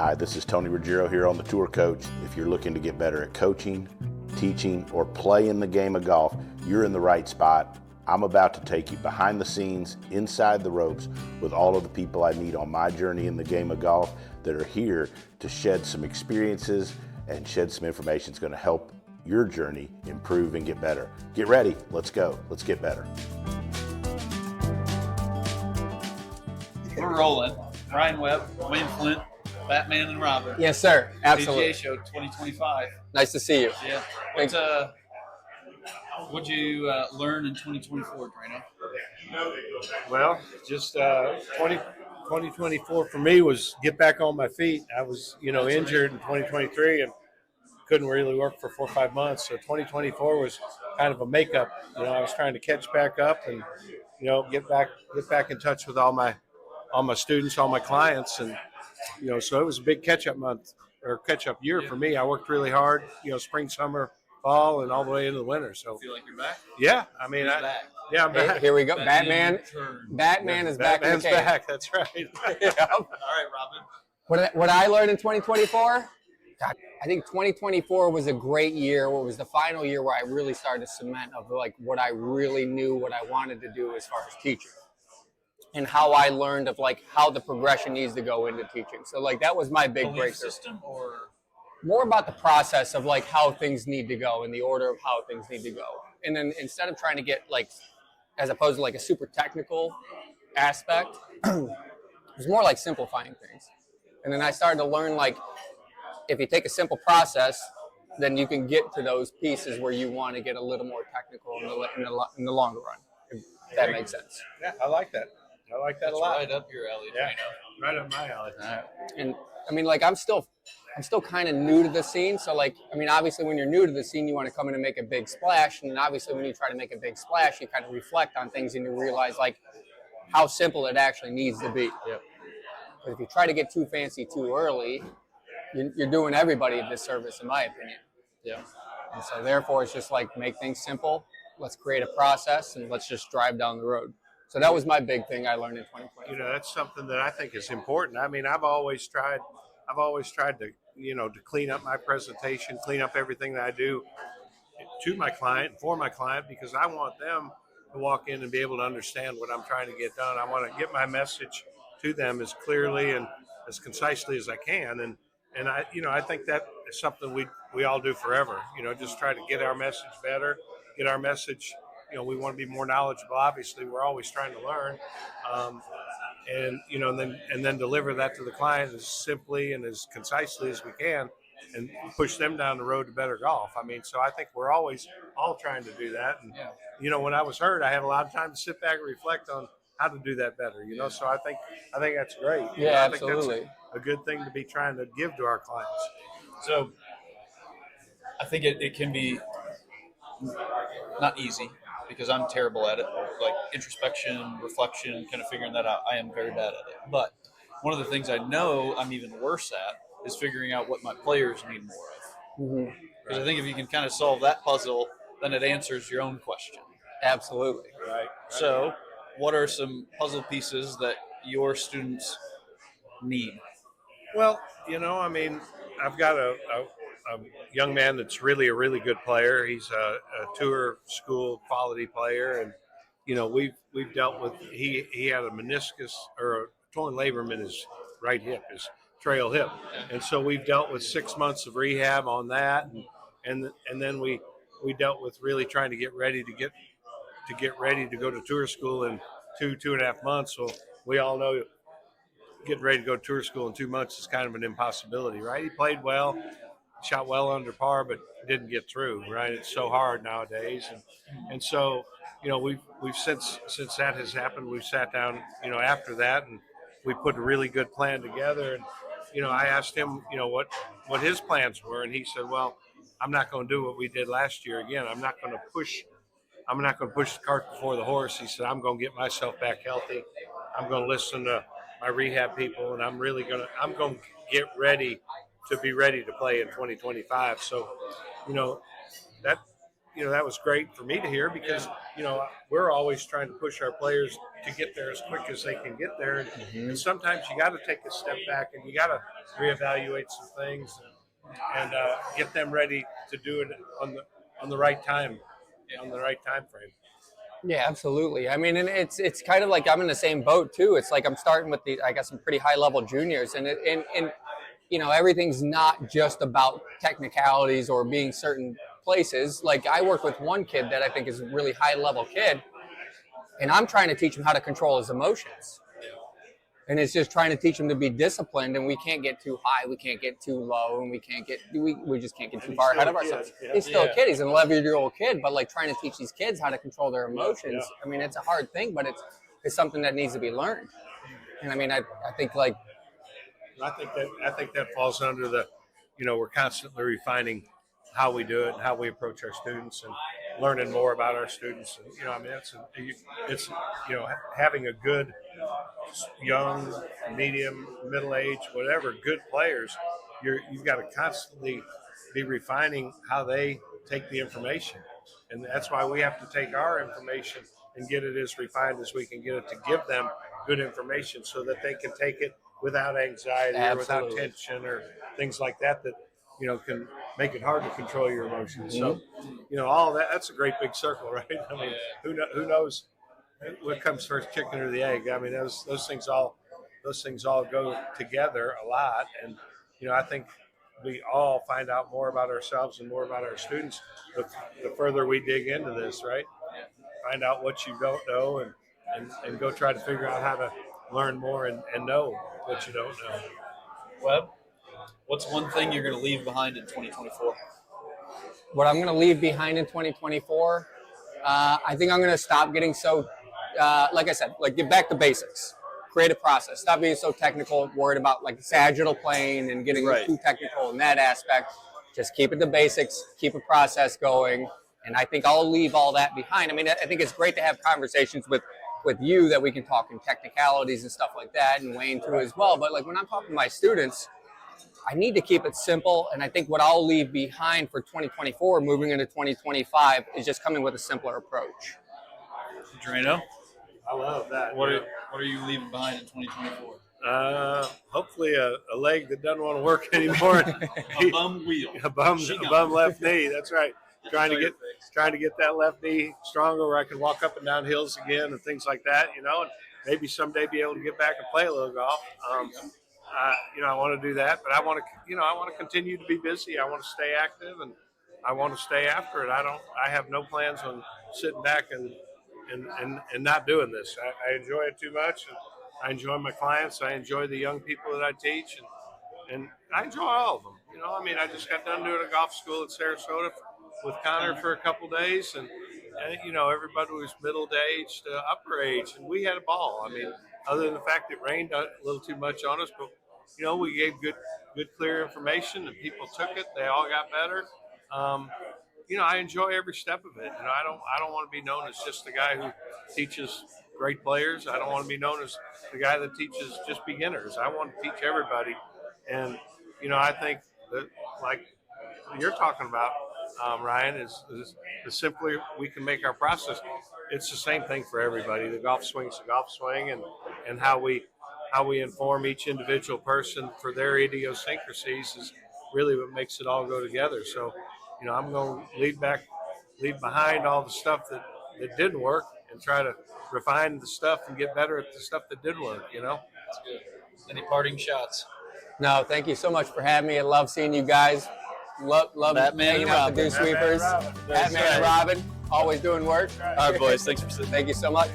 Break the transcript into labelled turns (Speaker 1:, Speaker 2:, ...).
Speaker 1: Hi, this is Tony Ruggiero here on the Tour Coach. If you're looking to get better at coaching, teaching, or playing the game of golf, you're in the right spot. I'm about to take you behind the scenes, inside the ropes, with all of the people I meet on my journey in the game of golf that are here to shed some experiences and shed some information that's going to help your journey improve and get better. Get ready. Let's go. Let's get better.
Speaker 2: We're rolling. Ryan Webb, Wayne Flint, Batman and Robin.
Speaker 3: Yes, sir. Absolutely.
Speaker 2: PGA Show 2025.
Speaker 3: Nice to see you.
Speaker 2: Yeah. What'd you learn in 2024, Drano?
Speaker 4: Well, just 2024 for me was get back on my feet. I was, injured in 2023 and couldn't really work for 4 or 5 months. So 2024 was kind of a makeup. I was trying to catch back up and, get back in touch with all my students, all my clients, and so it was a big catch-up month or catch-up year for me. I worked really hard, spring, summer, fall, and all the way into the winter. So
Speaker 2: feel like you're back?
Speaker 4: Yeah, I mean, I'm back.
Speaker 3: Here we go. Batman is back.
Speaker 4: Batman's
Speaker 3: in the cave.
Speaker 4: back. That's right.
Speaker 2: All right, Robin.
Speaker 3: What I learned in 2024? God, I think 2024 was a great year. It was the final year where I really started to cement of like what I really knew, what I wanted to do as far as teaching, and how I learned of like how the progression needs to go into teaching. So like that was my big breakthrough.
Speaker 2: System or
Speaker 3: more about the process of like how things need to go and the order of how things need to go. And then instead of trying to get like, as opposed to like a super technical aspect, it was more like simplifying things. And then I started to learn like, if you take a simple process, then you can get to those pieces where you want to get a little more technical in the longer run, if that makes sense.
Speaker 4: Yeah, I like that. I like that
Speaker 2: That's
Speaker 4: a lot.
Speaker 2: right up your alley,
Speaker 4: Yeah,
Speaker 2: Drano.
Speaker 4: right up my alley.
Speaker 3: And I mean, like I'm still kind of new to the scene. So like, I mean, obviously when you're new to the scene, you want to come in and make a big splash. And obviously when you try to make a big splash, you kind of reflect on things and you realize like how simple it actually needs to be.
Speaker 2: Yep.
Speaker 3: But if you try to get too fancy too early, you're doing everybody a disservice, in my opinion.
Speaker 2: Yeah.
Speaker 3: And so therefore it's just like make things simple. Let's create a process and let's just drive down the road. So that was my big thing I learned in 2020.
Speaker 4: That's something that I think is important. I mean, I've always tried to, to clean up my presentation, clean up everything that I do to my client and for my client, because I want them to walk in and be able to understand what I'm trying to get done. I want to get my message to them as clearly and as concisely as I can. And I think that is something we all do forever, just try to get our message better, get our message. We want to be more knowledgeable. Obviously, we're always trying to learn, and then deliver that to the client as simply and as concisely as we can, and push them down the road to better golf. I mean, so I think we're always all trying to do that. And when I was hurt, I had a lot of time to sit back and reflect on how to do that better. So I think that's great.
Speaker 3: Yeah,
Speaker 4: I think
Speaker 3: absolutely.
Speaker 4: that's a good thing to be trying to give to our clients.
Speaker 2: So I think it can be not easy, because I'm terrible at it, like introspection, reflection, kind of figuring that out. I am very bad at it. But one of the things I know I'm even worse at is figuring out what my players need more of. Because I think if you can kind of solve that puzzle, then it answers your own question.
Speaker 3: Absolutely.
Speaker 4: Right.
Speaker 2: So what are some puzzle pieces that your students need?
Speaker 4: Well, I mean, I've got a young man that's really a really good player. He's a tour school quality player, and we've dealt with he had a meniscus or a torn labrum in his right hip, his trail hip, and so we've dealt with 6 months of rehab on that, and then we dealt with really trying to get ready to go to tour school in 2.5 months. So we all know getting ready to go to tour school in 2 months is kind of an impossibility, right? He played well, shot well under par, but didn't get through, right? It's so hard nowadays. And so, we've since that has happened, we've sat down, after that, and we put a really good plan together. And, I asked him, what his plans were. And he said, well, I'm not going to do what we did last year again. I'm not going to push the cart before the horse. He said, I'm going to get myself back healthy. I'm going to listen to my rehab people, and I'm going to get ready to be ready to play in 2025. So, you know, that was great for me to hear because, you know, we're always trying to push our players to get there as quick as they can get there. And sometimes you got to take a step back and you got to reevaluate some things and get them ready to do it on the right time, on the right time frame.
Speaker 3: Yeah, absolutely. I mean, and it's kind of like I'm in the same boat too. It's like I'm starting with I got some pretty high level juniors, and you know, everything's not just about technicalities or being certain places. Like I work with one kid that I think is a really high level kid, and I'm trying to teach him how to control his emotions. And it's just trying to teach him to be disciplined, and we can't get too high, we can't get too low, and we just can't get too far ahead of ourselves. He's still a kid, he's an 11-year-old kid, but like trying to teach these kids how to control their emotions. I mean, it's a hard thing, but it's something that needs to be learned. And I mean, I think like
Speaker 4: I think that falls under the, you know, we're constantly refining how we do it and how we approach our students and learning more about our students. And, you know, I mean, it's you know, having a good young, medium, middle age, whatever, good players, you've got to constantly be refining how they take the information. And that's why we have to take our information and get it as refined as we can get it to give them good information so that they can take it without anxiety or without tension or things like that you know, can make it hard to control your emotions. So, you know, all that's a great big circle, right? I mean, who knows what comes first, chicken or the egg? I mean, those things all go together a lot. And, you know, I think we all find out more about ourselves and more about our students the further we dig into this, right? Find out what you don't know and go try to figure out how to learn more and know what you don't know.
Speaker 2: Webb, what's one thing you're going to leave behind in 2024?
Speaker 3: what I'm going to leave behind in 2024, I think I'm going to stop getting so, like I said, like get back to basics. Create a process. Stop being so technical, worried about like sagittal plane and getting too technical in that aspect. Just keep it to basics, keep a process going. And I think I'll leave all that behind. I mean, I think it's great to have conversations with you that we can talk in technicalities and stuff like that, and Wayne too as well. But like when I'm talking to my students, I need to keep it simple. And I think what I'll leave behind for 2024, moving into 2025, is just coming with a simpler approach.
Speaker 2: Drano?
Speaker 4: I love that.
Speaker 2: What are you leaving behind in 2024?
Speaker 4: Hopefully a leg that doesn't want to work anymore.
Speaker 2: A bum wheel.
Speaker 4: A bum left knee. That's right. Trying to get that left knee stronger where I can walk up and down hills again and things like that, you know, and maybe someday be able to get back and play a little golf. You know, I want to do that, but I want to continue to be busy. I want to stay active and I want to stay after it. I have no plans on sitting back and not doing this. I enjoy it too much. And I enjoy my clients. I enjoy the young people that I teach and I enjoy all of them. You know, I mean, I just got done doing a golf school at Sarasota with Connor for a couple days, and you know, everybody was middle-aged to upper age, and we had a ball. I mean, other than the fact it rained a little too much on us, but you know, we gave good, clear information, and people took it. They all got better. You know, I enjoy every step of it. You know, I don't want to be known as just the guy who teaches great players. I don't want to be known as the guy that teaches just beginners. I want to teach everybody, and you know, I think that like you're talking about. Ryan, is the simpler we can make our process. It's the same thing for everybody. The golf swing's the golf swing, and how we inform each individual person for their idiosyncrasies is really what makes it all go together. So, you know, I'm going to leave behind all the stuff that didn't work and try to refine the stuff and get better at the stuff that did work. You know.
Speaker 2: That's good. Any parting shots?
Speaker 3: No, thank you so much for having me. I love seeing you guys. Love hanging out with the Dew Sweepers. Batman and Robin, always doing work.
Speaker 2: All right, boys. Thanks for sitting.
Speaker 3: Thank you so much.